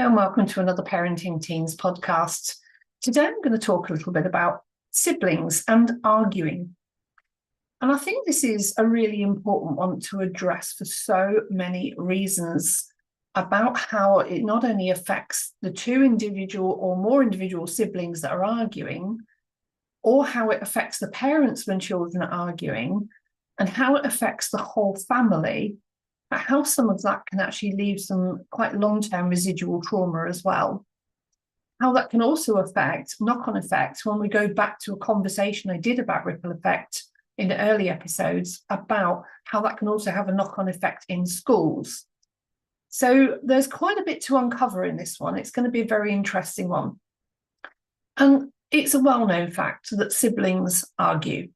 Hello and welcome to another Parenting Teens podcast. Today I'm going to talk a little bit about siblings and arguing. And I think this is a really important one to address for so many reasons about how it not only affects the two individual or more individual siblings that are arguing, or how it affects the parents when children are arguing, and how it affects the whole family, but how some of that can actually leave some quite long-term residual trauma as well. How that can also affect knock-on effects when we go back to a conversation I did about ripple effect in the early episodes about how that can also have a knock-on effect in schools. So there's quite a bit to uncover in this one. It's going to be a very interesting one. And it's a well-known fact that siblings argue.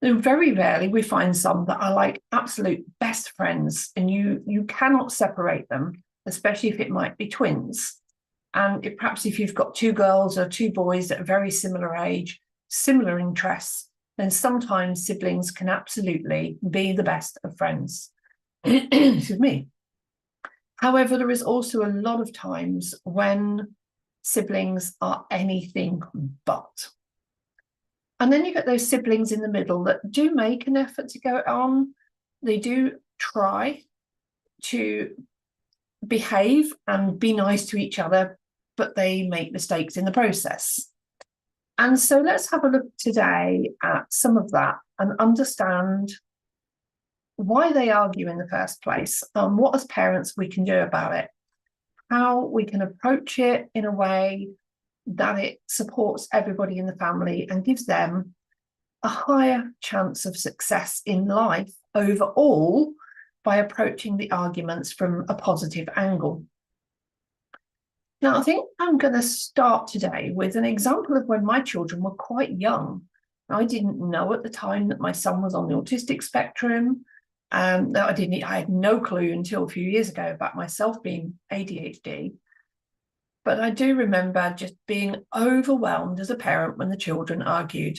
And very rarely we find some that are like absolute best friends and you cannot separate them, especially if it might be twins. And perhaps if you've got two girls or two boys that are very similar age, similar interests, then sometimes siblings can absolutely be the best of friends. Excuse me. However, there is also a lot of times when siblings are anything but. And then you get those siblings in the middle that do make an effort to go on. They do try to behave and be nice to each other, but they make mistakes in the process. And so let's have a look today at some of that and understand why they argue in the first place, and what as parents we can do about it, how we can approach it in a way that it supports everybody in the family and gives them a higher chance of success in life overall by approaching the arguments from a positive angle. Now, I think I'm going to start today with an example of when my children were quite young. I didn't know at the time that my son was on the autistic spectrum. I had no clue until a few years ago about myself being ADHD. But I do remember just being overwhelmed as a parent when the children argued.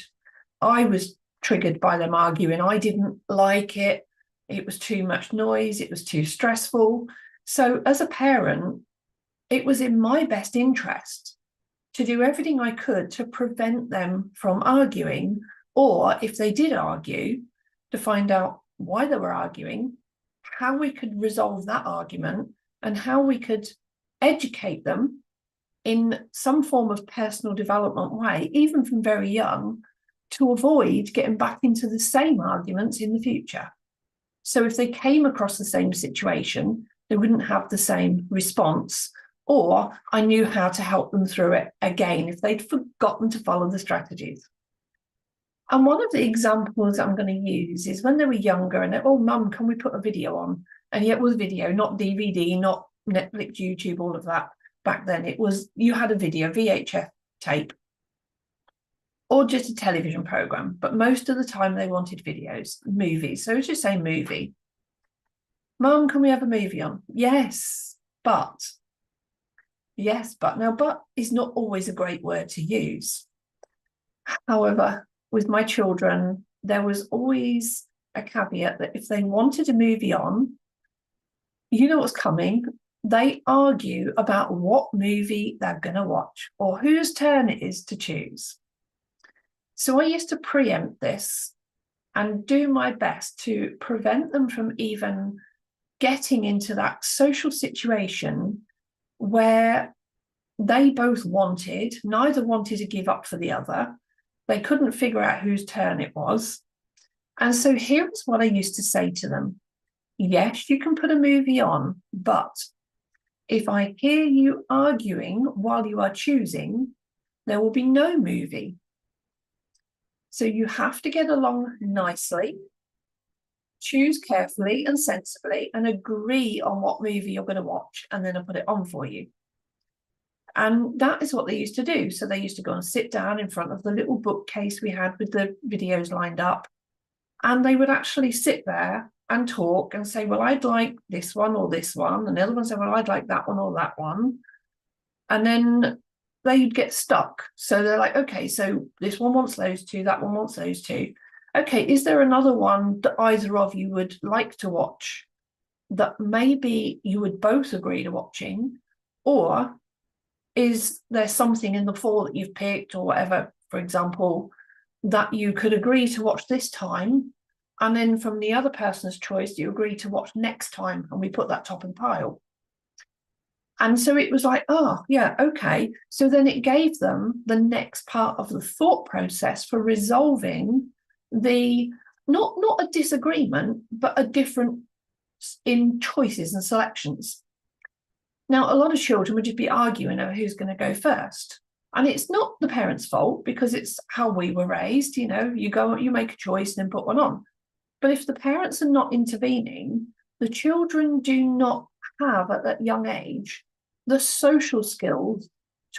I was triggered by them arguing. I didn't like it. It was too much noise. It was too stressful. So as a parent, it was in my best interest to do everything I could to prevent them from arguing, or if they did argue, to find out why they were arguing, how we could resolve that argument, and how we could educate them in some form of personal development way, even from very young, to avoid getting back into the same arguments in the future. So if they came across the same situation, they wouldn't have the same response, or I knew how to help them through it again if they'd forgotten to follow the strategies. And one of the examples I'm going to use is when they were younger and oh, Mum, can we put a video on? And yet it was video, not DVD, not Netflix, YouTube, all of that. Back then it was, you had a video, VHF tape, or just a television program. But most of the time they wanted videos, movies. So let's just say movie. Mum, can we have a movie on? Yes, but. Yes, but. Now, but is not always a great word to use. However, with my children, there was always a caveat that if they wanted a movie on, you know what's coming. They argue about what movie they're going to watch or whose turn it is to choose. So I used to preempt this and do my best to prevent them from even getting into that social situation where they both wanted, neither wanted to give up for the other. They couldn't figure out whose turn it was. And so here's what I used to say to them. Yes, you can put a movie on, but if I hear you arguing while you are choosing, there will be no movie. So you have to get along nicely, choose carefully and sensibly, and agree on what movie you're going to watch, and then I'll put it on for you. And that is what they used to do. So they used to go and sit down in front of the little bookcase we had with the videos lined up, and they would actually sit there and talk and say, well, I'd like this one or this one. And the other one said, well, I'd like that one or that one. And then they'd get stuck. So they're like, okay, so this one wants those two, that one wants those two. Okay, is there another one that either of you would like to watch that maybe you would both agree to watching, Or is there something in the four that you've picked or whatever, for example, that you could agree to watch this time, and then from the other person's choice, you agree to watch next time, and we put that top of the pile. And so it was like, oh, yeah, okay. So then it gave them the next part of the thought process for resolving the, not a disagreement, but a difference in choices and selections. Now, a lot of children would just be arguing over who's going to go first. And it's not the parents' fault, because it's how we were raised. You know, you go, you make a choice and then put one on. But if the parents are not intervening, the children do not have at that young age the social skills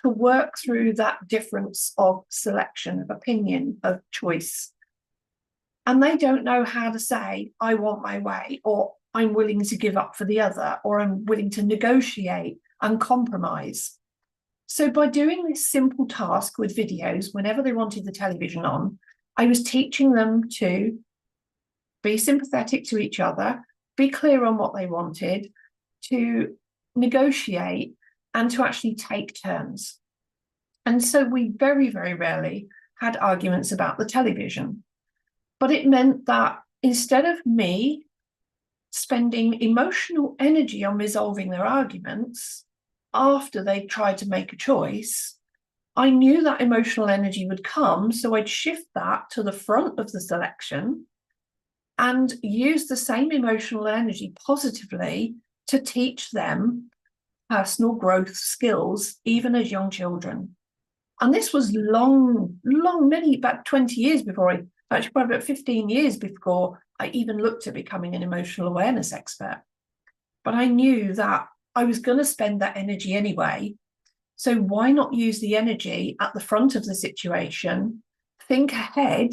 to work through that difference of selection, of opinion, of choice. And they don't know how to say, I want my way, or I'm willing to give up for the other, or I'm willing to negotiate and compromise. So by doing this simple task with videos, whenever they wanted the television on, I was teaching them to be sympathetic to each other, be clear on what they wanted, to negotiate, and to actually take turns. And so we very, very rarely had arguments about the television. But it meant that instead of me spending emotional energy on resolving their arguments after they tried to make a choice, I knew that emotional energy would come, so I'd shift that to the front of the selection and use the same emotional energy positively to teach them personal growth skills, even as young children. And this was long, about 20 years before actually probably about 15 years before I even looked at becoming an emotional awareness expert. But I knew that I was going to spend that energy anyway. So why not use the energy at the front of the situation, think ahead,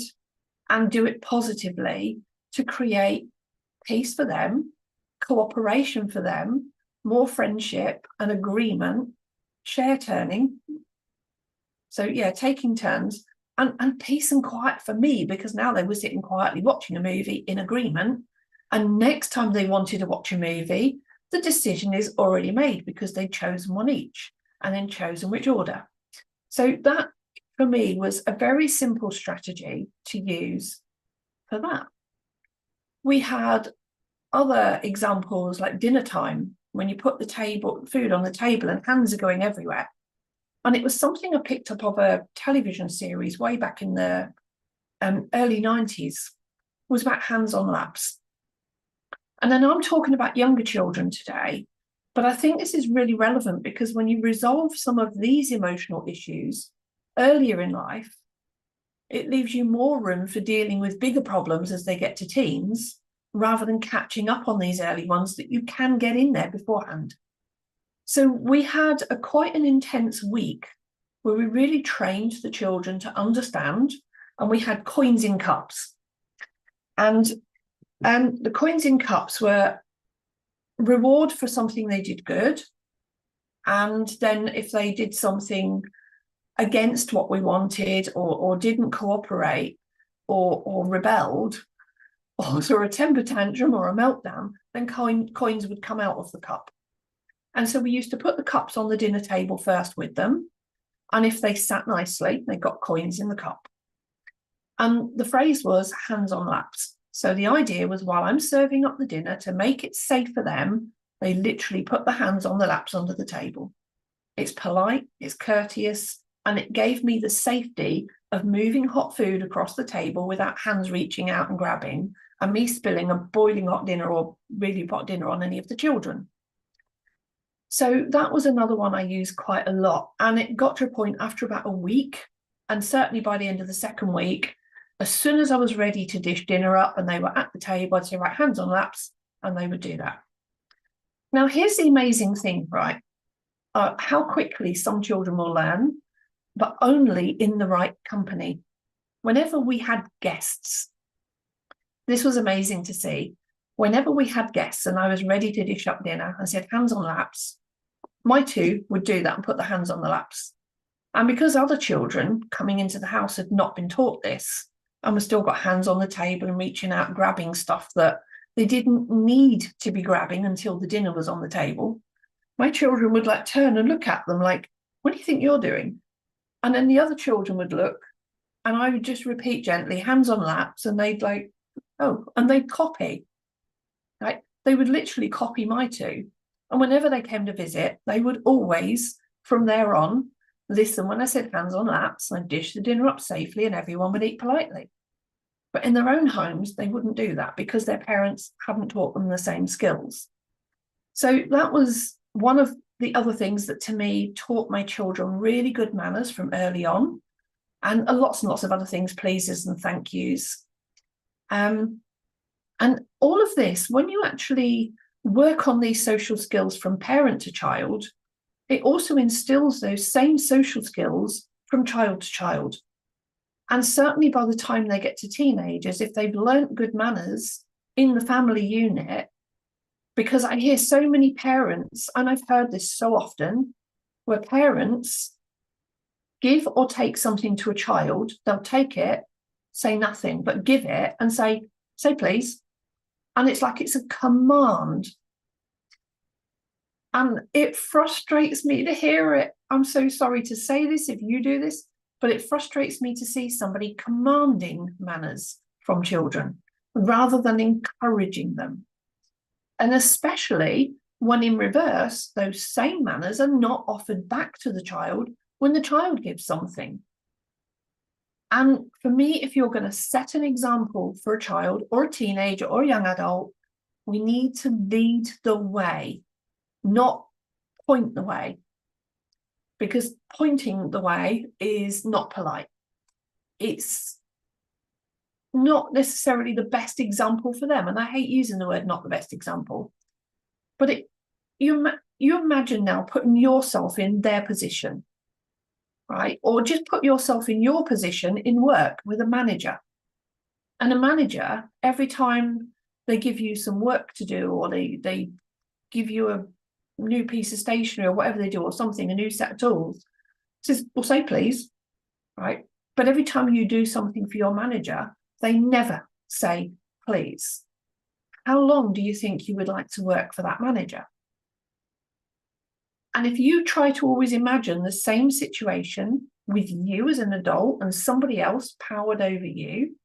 and do it positively to create peace for them, cooperation for them, more friendship and agreement, share turning. So yeah, taking turns, and peace and quiet for me, because now they were sitting quietly watching a movie in agreement. And next time they wanted to watch a movie, the decision is already made because they'd chosen one each and then chosen which order. So that for me was a very simple strategy to use for that. We had other examples like dinner time, when you put the food on the table and hands are going everywhere. And it was something I picked up of a television series way back in the early 90s. It was about hands on laps. And then I'm talking about younger children today, but I think this is really relevant because when you resolve some of these emotional issues earlier in life, it leaves you more room for dealing with bigger problems as they get to teens, rather than catching up on these early ones that you can get in there beforehand. So we had quite an intense week where we really trained the children to understand, and we had coins in cups. And the coins in cups were reward for something they did good. And then if they did something against what we wanted, or didn't cooperate, or rebelled, or threw a temper tantrum or a meltdown, then coins would come out of the cup. And so we used to put the cups on the dinner table first with them. And if they sat nicely, they got coins in the cup. And the phrase was hands on laps. So the idea was, while I'm serving up the dinner, to make it safe for them, they literally put the hands on the laps under the table. It's polite, it's courteous, and it gave me the safety of moving hot food across the table without hands reaching out and grabbing, and me spilling a boiling hot dinner or really hot dinner on any of the children. So that was another one I used quite a lot. And it got to a point after about a week, and certainly by the end of the second week, as soon as I was ready to dish dinner up and they were at the table, I'd say, right, hands on laps, and they would do that. Now, here's the amazing thing, right? How quickly some children will learn, but only in the right company. Whenever we had guests, this was amazing to see. Whenever we had guests and I was ready to dish up dinner, I said, hands on laps. My two would do that and put the hands on the laps. And because other children coming into the house had not been taught this, and were still got hands on the table and reaching out, grabbing stuff that they didn't need to be grabbing until the dinner was on the table, my children would like turn and look at them like, what do you think you're doing? And then the other children would look, and I would just repeat gently, hands on laps, and they'd like, oh, and they'd copy. Like, they would literally copy my two. And whenever they came to visit, they would always, from there on, listen when I said hands on laps, and I'd dish the dinner up safely and everyone would eat politely. But in their own homes, they wouldn't do that because their parents hadn't taught them the same skills. So that was one of the other things that to me taught my children really good manners from early on, and lots and lots of other things, pleases and thank yous. And all of this, when you actually work on these social skills from parent to child, it also instills those same social skills from child to child. And certainly by the time they get to teenagers, if they've learnt good manners in the family unit, because I hear so many parents, and I've heard this so often, where parents give or take something to a child, they'll take it, say nothing, but give it and say please. And it's like it's a command. And it frustrates me to hear it. I'm so sorry to say this if you do this, but it frustrates me to see somebody commanding manners from children rather than encouraging them. And especially when in reverse, those same manners are not offered back to the child when the child gives something. And for me, if you're going to set an example for a child or a teenager or a young adult, we need to lead the way, not point the way, because pointing the way is not polite. It's not necessarily the best example for them. And I hate using the word not the best example, but you imagine now putting yourself in their position, right? Or just put yourself in your position in work with a manager. And a manager, every time they give you some work to do, or they give you a new piece of stationery or whatever they do, or something, a new set of tools, says, well, say please, right? But every time you do something for your manager, they never say please. How long do you think you would like to work for that manager? And if you try to always imagine the same situation with you as an adult and somebody else powered over you,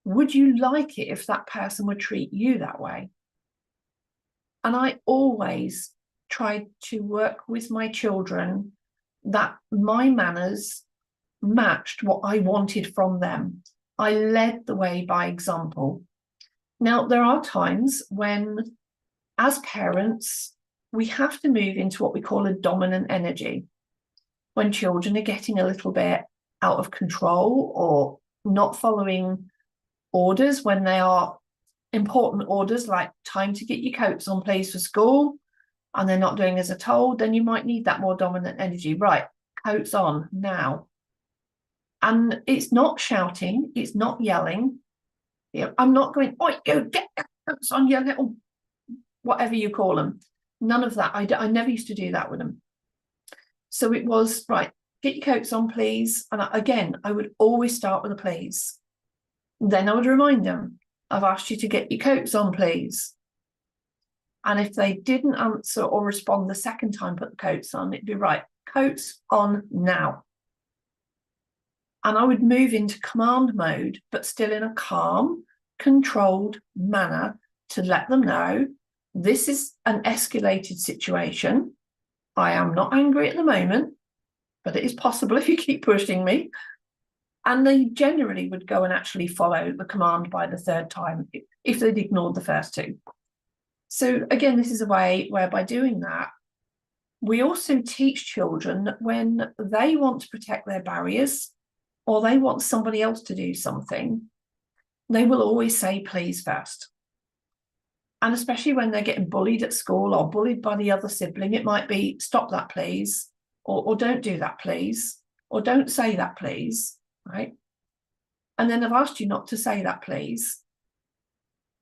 would you like it if that person would treat you that way? And I always tried to work with my children that my manners matched what I wanted from them. I led the way by example. Now, there are times when, as parents, we have to move into what we call a dominant energy, when children are getting a little bit out of control or not following orders when they are important orders, like time to get your coats on, please, for school, and they're not doing as they're told, then you might need that more dominant energy. Right, coats on now. And it's not shouting, it's not yelling. I'm not going, oh, you get coats on, you little whatever you call them. None of that. I never used to do that with them. So it was, right, get your coats on, please. And again, I would always start with a please. Then I would remind them, I've asked you to get your coats on, please. And if they didn't answer or respond the second time, put the coats on, it'd be right, coats on now. And I would move into command mode, but still in a calm, controlled manner to let them know this is an escalated situation. I am not angry at the moment, but it is possible if you keep pushing me. And they generally would go and actually follow the command by the third time if they'd ignored the first two. So again, this is a way where by doing that, we also teach children that when they want to protect their barriers or they want somebody else to do something, they will always say please first. And especially when they're getting bullied at school or bullied by the other sibling, it might be stop that please, or don't do that please, or don't say that please, right? And then I've asked you not to say that please.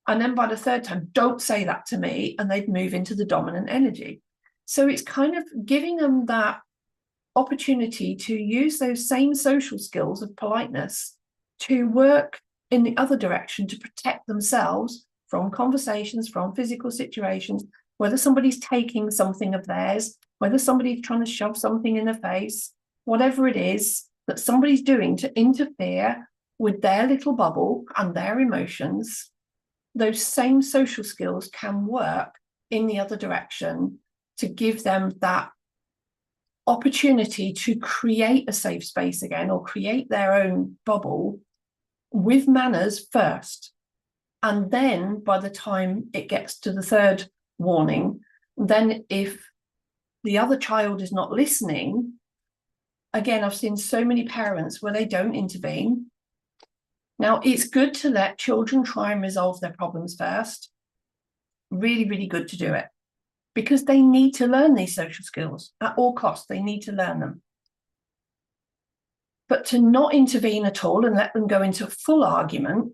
And then by the third time, don't say that to me, and they'd move into the dominant energy. So it's kind of giving them that opportunity to use those same social skills of politeness to work in the other direction to protect themselves from conversations, from physical situations, whether somebody's taking something of theirs, whether somebody's trying to shove something in their face, whatever it is that somebody's doing to interfere with their little bubble and their emotions, those same social skills can work in the other direction to give them that opportunity to create a safe space again, or create their own bubble with manners first. And then by the time it gets to the third warning, then if the other child is not listening, again, I've seen so many parents where they don't intervene. Now, it's good to let children try and resolve their problems first. Really, really good to do it, because they need to learn these social skills at all costs. They need to learn them. But to not intervene at all and let them go into full argument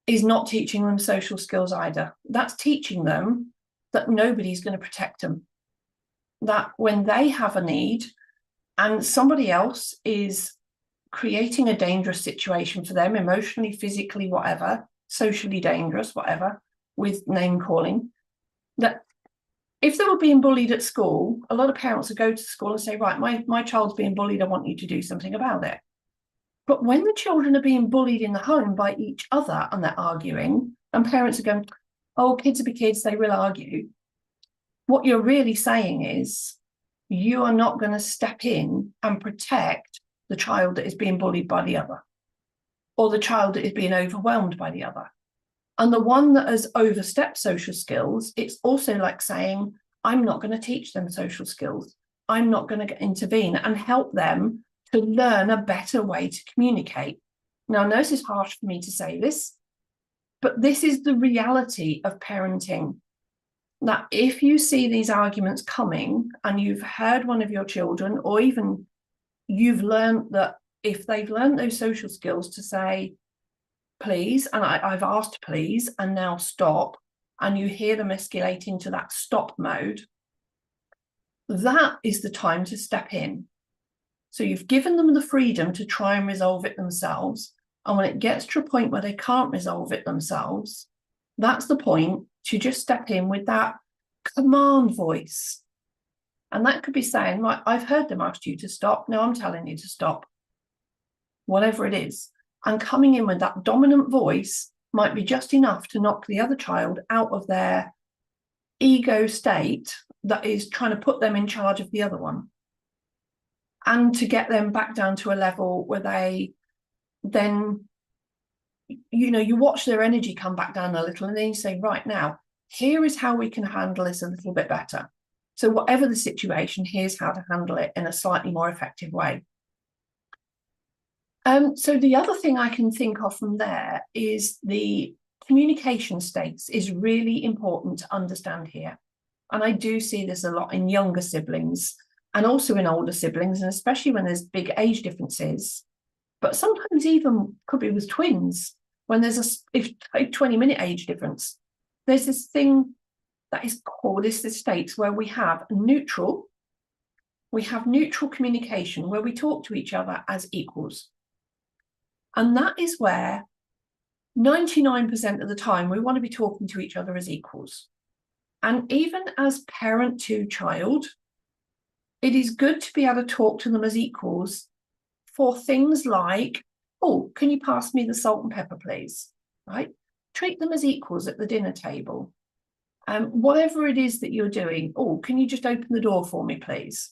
is not teaching them social skills either. That's teaching them that nobody's going to protect them. That when they have a need and somebody else is creating a dangerous situation for them, emotionally, physically, whatever, socially dangerous, whatever, with name calling, that if they were being bullied at school, a lot of parents would go to school and say, right, my child's being bullied, I want you to do something about it. But when the children are being bullied in the home by each other and they're arguing, and parents are going, oh, kids will be kids, they will argue, what you're really saying is you are not going to step in and protect the child that is being bullied by the other, or the child that is being overwhelmed by the other. And the one that has overstepped social skills, it's also like saying, I'm not going to teach them social skills. I'm not going to intervene and help them to learn a better way to communicate. Now, I know this is harsh for me to say this, but this is the reality of parenting. That if you see these arguments coming and you've heard one of your children, or even you've learned that if they've learned those social skills to say, please, and I've asked please, and now stop, and you hear them escalate into that stop mode, that is the time to step in. So you've given them the freedom to try and resolve it themselves. And when it gets to a point where they can't resolve it themselves, that's the point to just step in with that command voice. And that could be saying, right, I've heard them ask you to stop. No, I'm telling you to stop. Whatever it is. And coming in with that dominant voice might be just enough to knock the other child out of their ego state that is trying to put them in charge of the other one. And to get them back down to a level where they then, you watch their energy come back down a little, and then you say, right, now, here is how we can handle this a little bit better. So whatever the situation, here's how to handle it in a slightly more effective way. So the other thing I can think of from there is the communication states is really important to understand here. And I do see this a lot in younger siblings and also in older siblings, and especially when there's big age differences, but sometimes even could be with twins, when there's a 20-minute age difference. There's this thing that is called, this states where we have neutral communication, where we talk to each other as equals. And that is where 99% of the time we want to be talking to each other as equals. And even as parent to child, it is good to be able to talk to them as equals for things like, oh, can you pass me the salt and pepper, please? Right? Treat them as equals at the dinner table. Whatever it is that you're doing, oh, can you just open the door for me, please?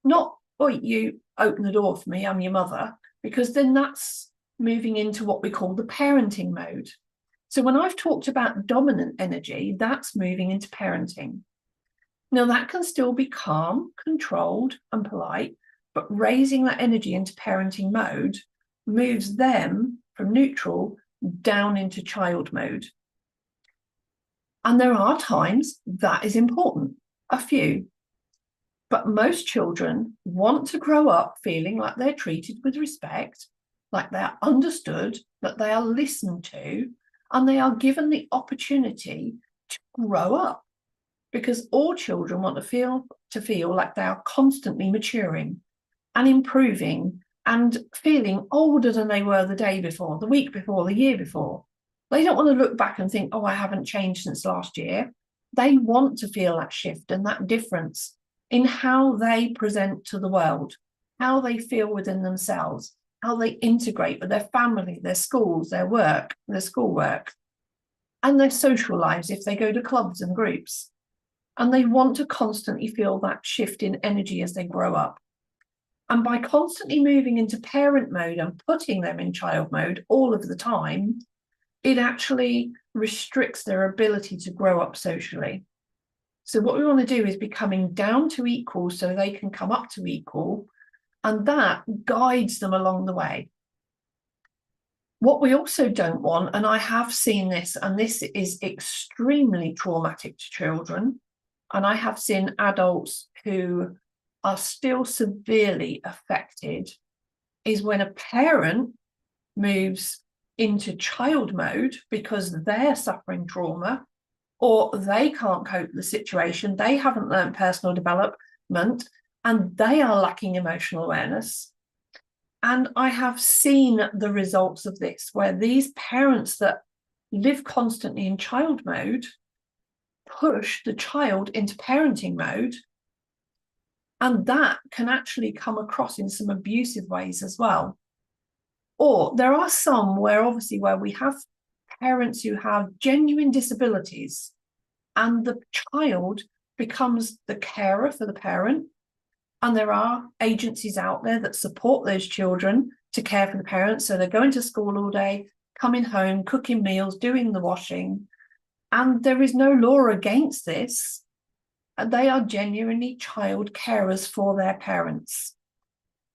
Not, oh, you open the door for me, I'm your mother, because then that's moving into what we call the parenting mode. So when I've talked about dominant energy, that's moving into parenting. Now, that can still be calm, controlled, and polite, but raising that energy into parenting mode moves them from neutral down into child mode. And there are times that is important, a few. But most children want to grow up feeling like they're treated with respect, like they're understood, that they are listened to, and they are given the opportunity to grow up. Because all children want to feel like they are constantly maturing and improving and feeling older than they were the day before, the week before, the year before. They don't want to look back and think, oh, I haven't changed since last year. they want to feel that shift and that difference in how they present to the world, how they feel within themselves, how they integrate with their family, their schools, their work, their schoolwork, and their social lives if they go to clubs and groups. And they want to constantly feel that shift in energy as they grow up. And by constantly moving into parent mode and putting them in child mode all of the time, it actually restricts their ability to grow up socially. So what we want to do is be coming down to equal so they can come up to equal, and that guides them along the way. What we also don't want, and I have seen this, and this is extremely traumatic to children, and I have seen adults who are still severely affected, is when a parent moves into child mode because they're suffering trauma or they can't cope with the situation, they haven't learned personal development, and they are lacking emotional awareness. And I have seen the results of this, where these parents that live constantly in child mode push the child into parenting mode. And that can actually come across in some abusive ways as well. Or there are some where we have parents who have genuine disabilities and the child becomes the carer for the parent. And there are agencies out there that support those children to care for the parents. So they're going to school all day, coming home, cooking meals, doing the washing. And there is no law against this. They are genuinely child carers for their parents.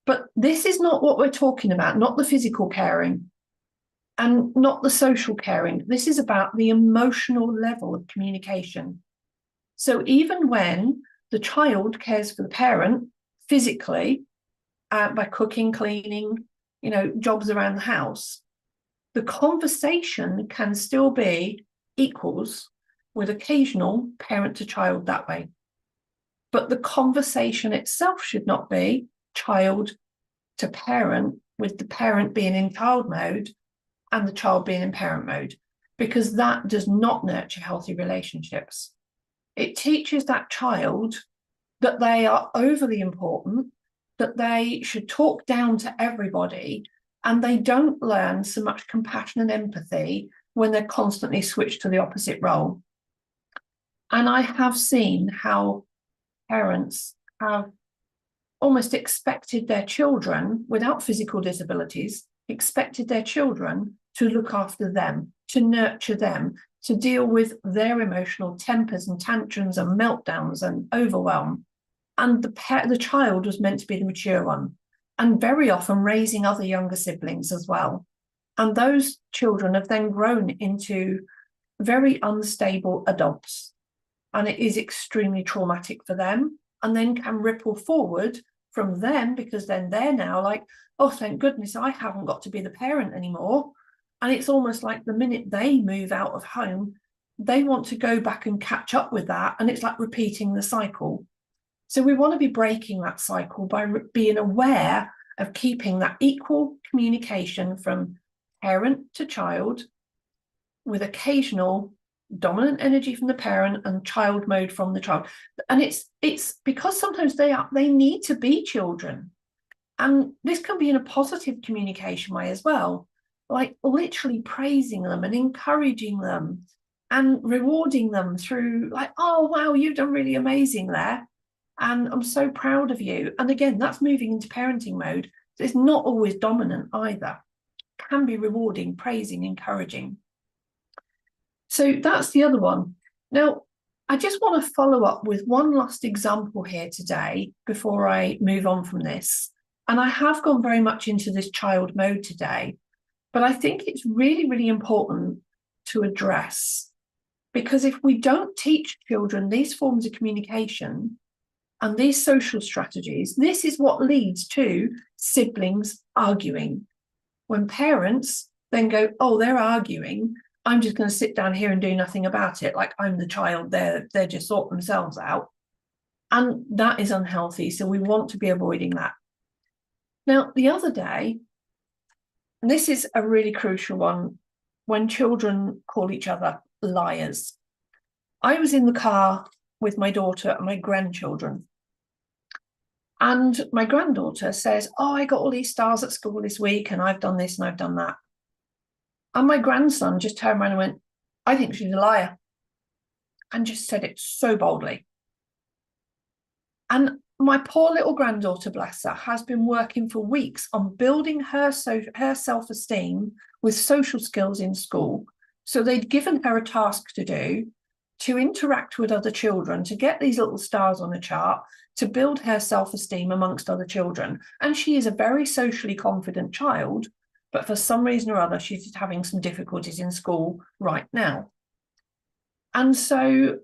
But this is not what we're talking about, not the physical caring and not the social caring. This is about the emotional level of communication. So even when the child cares for the parent physically, by cooking, cleaning, jobs around the house, the conversation can still be equals with occasional parent to child that way. But the conversation itself should not be child to parent, with the parent being in child mode and the child being in parent mode, because that does not nurture healthy relationships. It teaches that child that they are overly important, that they should talk down to everybody, and they don't learn so much compassion and empathy when they're constantly switched to the opposite role. And I have seen how parents have almost expected their children, without physical disabilities, expected their children to look after them, to nurture them, to deal with their emotional tempers and tantrums and meltdowns and overwhelm. And the child was meant to be the mature one, and very often raising other younger siblings as well. And those children have then grown into very unstable adults. And it is extremely traumatic for them, and then can ripple forward from them, because then they're now like, oh, thank goodness I haven't got to be the parent anymore. And it's almost like the minute they move out of home, they want to go back and catch up with that. And it's like repeating the cycle. So we want to be breaking that cycle by being aware of keeping that equal communication from parent to child, with occasional dominant energy from the parent and child mode from the child. And it's because sometimes they need to be children, and this can be in a positive communication way as well, like literally praising them and encouraging them and rewarding them through like, oh wow, you've done really amazing there, and I'm so proud of you. And again, that's moving into parenting mode. So it's not always dominant either. It can be rewarding, praising, encouraging. So that's the other one. Now, I just want to follow up with one last example here today before I move on from this. And I have gone very much into this child mode today, but I think it's really, really important to address, because if we don't teach children these forms of communication and these social strategies, this is what leads to siblings arguing. When parents then go, oh, they're arguing, I'm just going to sit down here and do nothing about it. Like I'm the child, they're just sort themselves out. And that is unhealthy. So we want to be avoiding that. Now, the other day, and this is a really crucial one, when children call each other liars. I was in the car with my daughter and my grandchildren. And my granddaughter says, oh, I got all these stars at school this week and I've done this and I've done that. And my grandson just turned around and went, I think she's a liar. And just said it so boldly. And my poor little granddaughter, bless her, has been working for weeks on building her self-esteem with social skills in school. So they'd given her a task to do, to interact with other children, to get these little stars on a chart, to build her self-esteem amongst other children. And she is a very socially confident child, but for some reason or other, she's having some difficulties in school right now. And so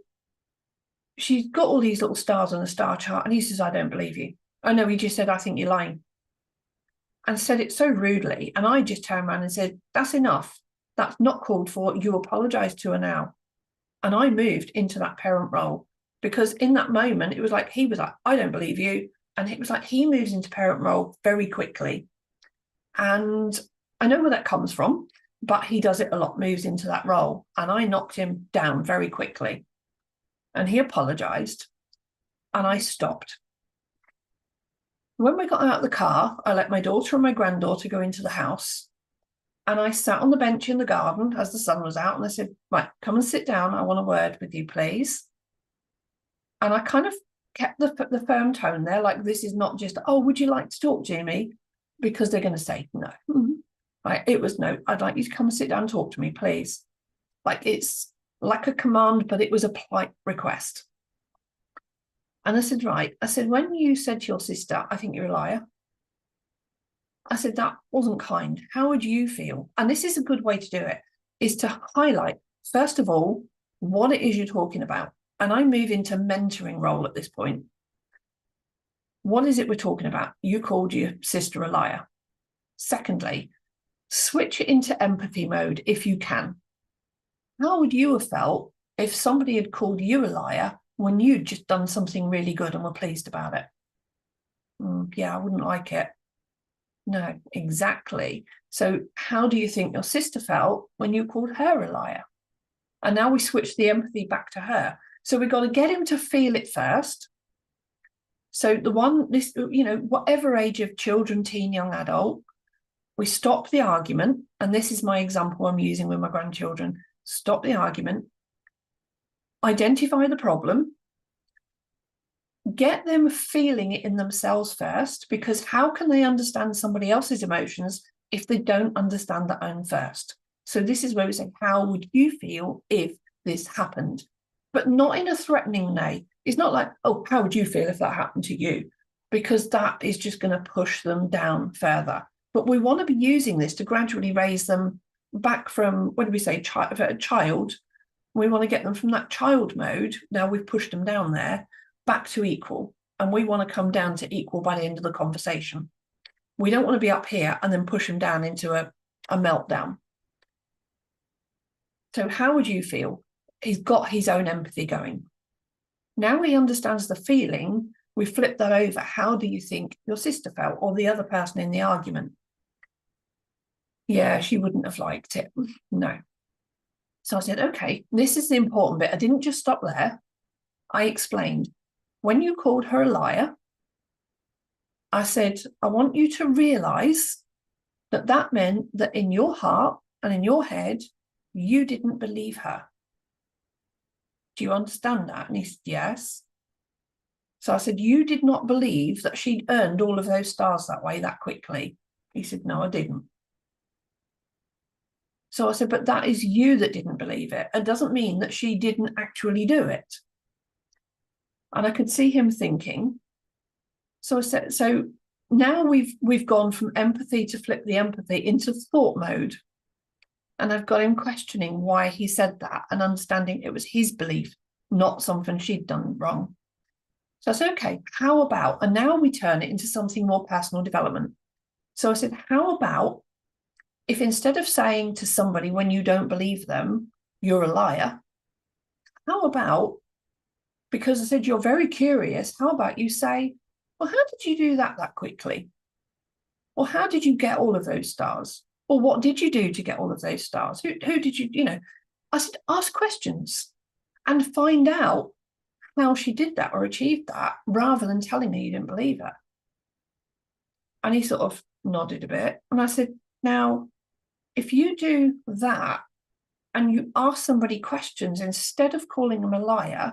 she's got all these little stars on the star chart, and he says, I don't believe you. Oh no, he just said, I think you're lying. And said it so rudely. And I just turned around and said, that's enough. That's not called for. You apologize to her now. And I moved into that parent role, because in that moment, it was like, he was like, I don't believe you. And it was like, he moves into parent role very quickly. And I know where that comes from, but he does it a lot, moves into that role. And I knocked him down very quickly. And he apologized, and I stopped. When we got out of the car, I let my daughter and my granddaughter go into the house, and I sat on the bench in the garden as the sun was out, and I said, right, come and sit down. I want a word with you, please. And I kind of kept the firm tone there, like, this is not just, oh, would you like to talk to me? Because they're going to say no. Right, it was no, I'd like you to come and sit down and talk to me, please. Like, it's like a command, but it was a polite request. And I said, right. I said, when you said to your sister, I think you're a liar, I said, that wasn't kind. How would you feel? And this is a good way to do it, is to highlight, first of all, what it is you're talking about. And I move into mentoring role at this point. What is it we're talking about? You called your sister a liar. Secondly, switch it into empathy mode if you can. How would you have felt if somebody had called you a liar when you'd just done something really good and were pleased about it? Yeah, I wouldn't like it. No, exactly. So how do you think your sister felt when you called her a liar? And now we switch the empathy back to her. So we've got to get him to feel it first. So whatever age of children, teen, young adult, we stop the argument. And this is my example I'm using with my grandchildren. Stop the argument, identify the problem, get them feeling it in themselves first, because how can they understand somebody else's emotions if they don't understand their own first? So this is where we say, how would you feel if this happened? But not in a threatening way. It's not like, oh, how would you feel if that happened to you? Because that is just going to push them down further. But we want to be using this to gradually raise them back from, what do we say, child. We want to get them from that child mode. Now we've pushed them down there, back to equal. And we want to come down to equal by the end of the conversation. We don't want to be up here and then push them down into a meltdown. So how would you feel? He's got his own empathy going. Now he understands the feeling. We flip that over. How do you think your sister felt, or the other person in the argument? Yeah, she wouldn't have liked it. No. So I said, okay, this is the important bit. I didn't just stop there. I explained, when you called her a liar, I said, I want you to realize that that meant that in your heart and in your head, you didn't believe her. Do you understand that? And he said, yes. So I said, you did not believe that she'd earned all of those stars that way, that quickly. He said, no, I didn't. So I said, but that is you that didn't believe it. It doesn't mean that she didn't actually do it. And I could see him thinking. So I said, so now we've gone from empathy to flip the empathy into thought mode. And I've got him questioning why he said that and understanding it was his belief, not something she'd done wrong. So I said, okay, how about, and now we turn it into something more personal development. So I said, how about if instead of saying to somebody when you don't believe them, you're a liar, how about, because I said, you're very curious, how about you say, well, how did you do that quickly? Or how did you get all of those stars? Or what did you do to get all of those stars? Who did you, I said, ask questions. and find out how she did that or achieved that, rather than telling me you didn't believe it. And he sort of nodded a bit. And I said, now, if you do that and you ask somebody questions instead of calling them a liar,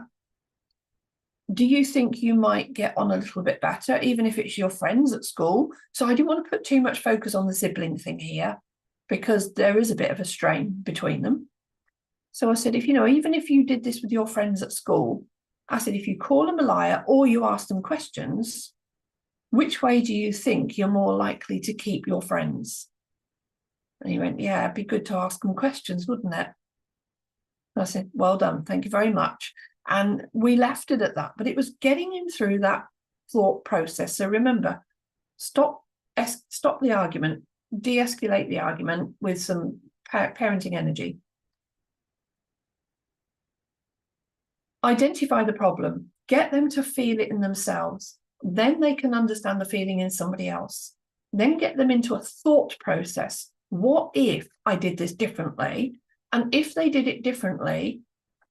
do you think you might get on a little bit better, even if it's your friends at school? So I didn't want to put too much focus on the sibling thing here, because there is a bit of a strain between them. So I said, even if you did this with your friends at school, I said, if you call them a liar or you ask them questions, which way do you think you're more likely to keep your friends? And he went, yeah, it'd be good to ask them questions, wouldn't it? And I said, well done, thank you very much. And we left it at that, but it was getting him through that thought process. So remember, stop the argument, de-escalate the argument with some parenting energy. Identify the problem, get them to feel it in themselves. Then they can understand the feeling in somebody else. Then get them into a thought process. What if I did this differently? And if they did it differently,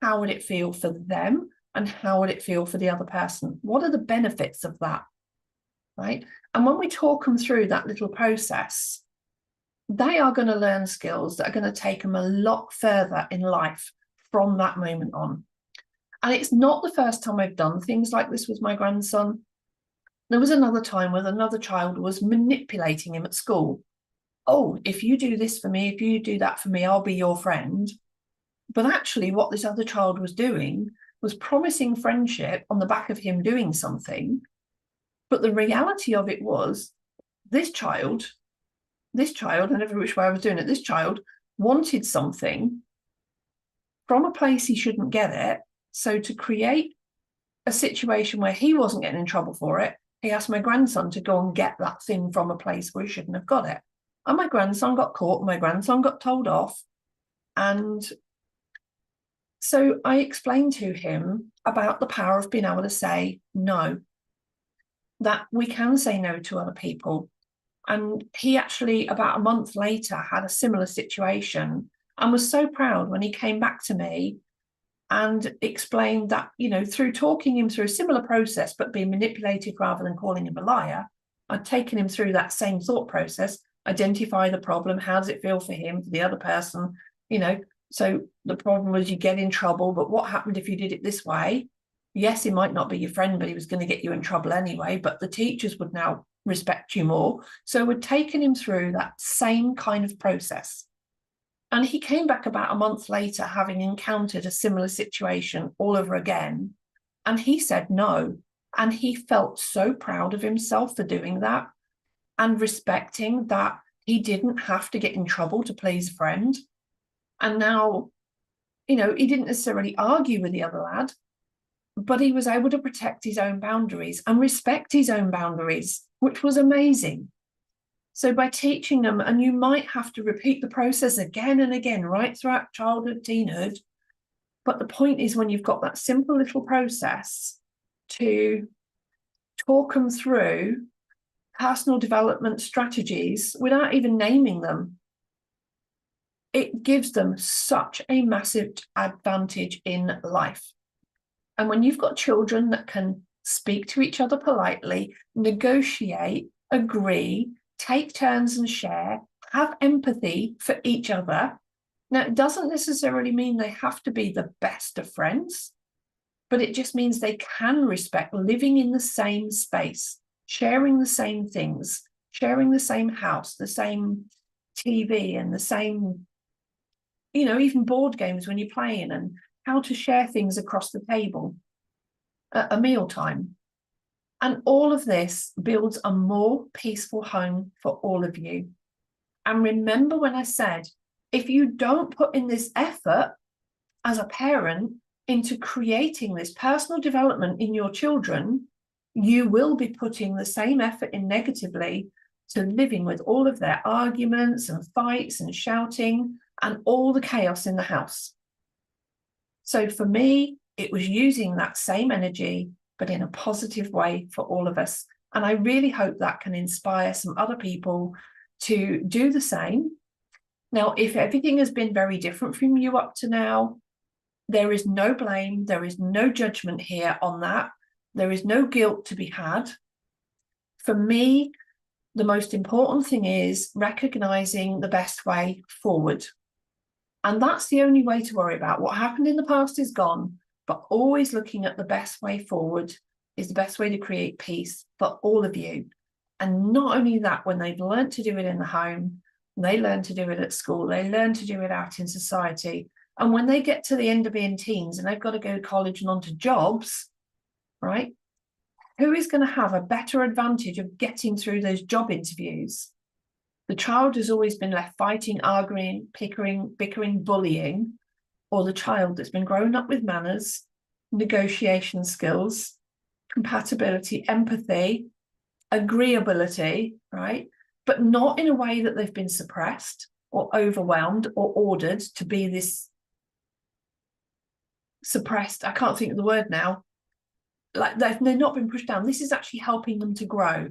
how would it feel for them? And how would it feel for the other person? What are the benefits of that? Right? And when we talk them through that little process, they are going to learn skills that are going to take them a lot further in life from that moment on. And it's not the first time I've done things like this with my grandson. There was another time where another child was manipulating him at school. Oh, if you do this for me, if you do that for me, I'll be your friend. But actually what this other child was doing was promising friendship on the back of him doing something. But the reality of it was this child, and every which way I was doing it, this child wanted something from a place he shouldn't get it. So to create a situation where he wasn't getting in trouble for it, he asked my grandson to go and get that thing from a place where he shouldn't have got it. And my grandson got caught, my grandson got told off. And so I explained to him about the power of being able to say no, that we can say no to other people. And he actually, about a month later, had a similar situation and was so proud when he came back to me and explained that, through talking him through a similar process, but being manipulated rather than calling him a liar, I'd taken him through that same thought process, identify the problem, how does it feel for him, for the other person, so the problem was you get in trouble, but what happened if you did it this way? Yes, he might not be your friend, but he was going to get you in trouble anyway, but the teachers would now respect you more. So we'd taken him through that same kind of process. And he came back about a month later, having encountered a similar situation all over again. And he said no. And he felt so proud of himself for doing that and respecting that he didn't have to get in trouble to please a friend. And now, he didn't necessarily argue with the other lad, but he was able to protect his own boundaries and respect his own boundaries, which was amazing. So by teaching them, and you might have to repeat the process again and again, right throughout childhood, teenhood. But the point is, when you've got that simple little process to talk them through personal development strategies without even naming them, it gives them such a massive advantage in life. And when you've got children that can speak to each other politely, negotiate, agree, take turns and share, have empathy for each other. Now, it doesn't necessarily mean they have to be the best of friends, but it just means they can respect living in the same space, sharing the same things, sharing the same house, the same TV and the same, even board games when you're playing, and how to share things across the table at a mealtime. And all of this builds a more peaceful home for all of you. And remember when I said, if you don't put in this effort as a parent into creating this personal development in your children, you will be putting the same effort in negatively to living with all of their arguments and fights and shouting and all the chaos in the house. So for me, it was using that same energy, but in a positive way for all of us. And I really hope that can inspire some other people to do the same. Now, if everything has been very different from you up to now, There is no blame. There is no judgment here on that. There is no guilt to be had. For me, the most important thing is recognizing the best way forward. And that's the only way to worry about. What happened in the past is gone, but always looking at the best way forward is the best way to create peace for all of you. And not only that, when they've learned to do it in the home, they learn to do it at school, they learn to do it out in society. And when they get to the end of being teens and they've got to go to college and onto jobs, right? Who is going to have a better advantage of getting through those job interviews? The child has always been left fighting, arguing, bickering, bullying, or the child that's been grown up with manners, negotiation skills, compatibility, empathy, agreeability, right? But not in a way that they've been suppressed or overwhelmed or ordered to be this suppressed, I can't think of the word now, like they've not been pushed down. This is actually helping them to grow.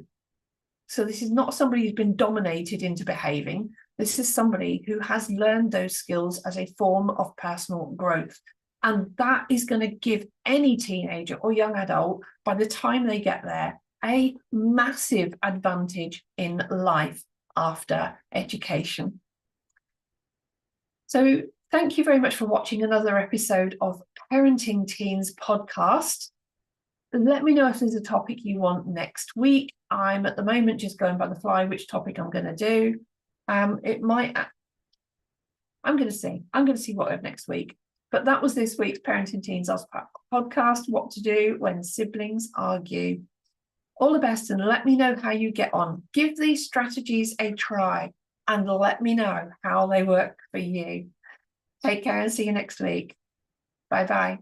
So this is not somebody who's been dominated into behaving. This is somebody who has learned those skills as a form of personal growth. And that is going to give any teenager or young adult, by the time they get there, a massive advantage in life after education. So thank you very much for watching another episode of Parenting Teens podcast. Let me know if there's a topic you want next week. I'm at the moment just going by the fly which topic I'm going to do. I'm going to see what I have next week. But that was this week's Parenting Teens podcast, what to do when siblings argue. All the best, and let me know how you get on. Give these strategies a try and let me know how they work for you. Take care and see you next week. Bye-bye.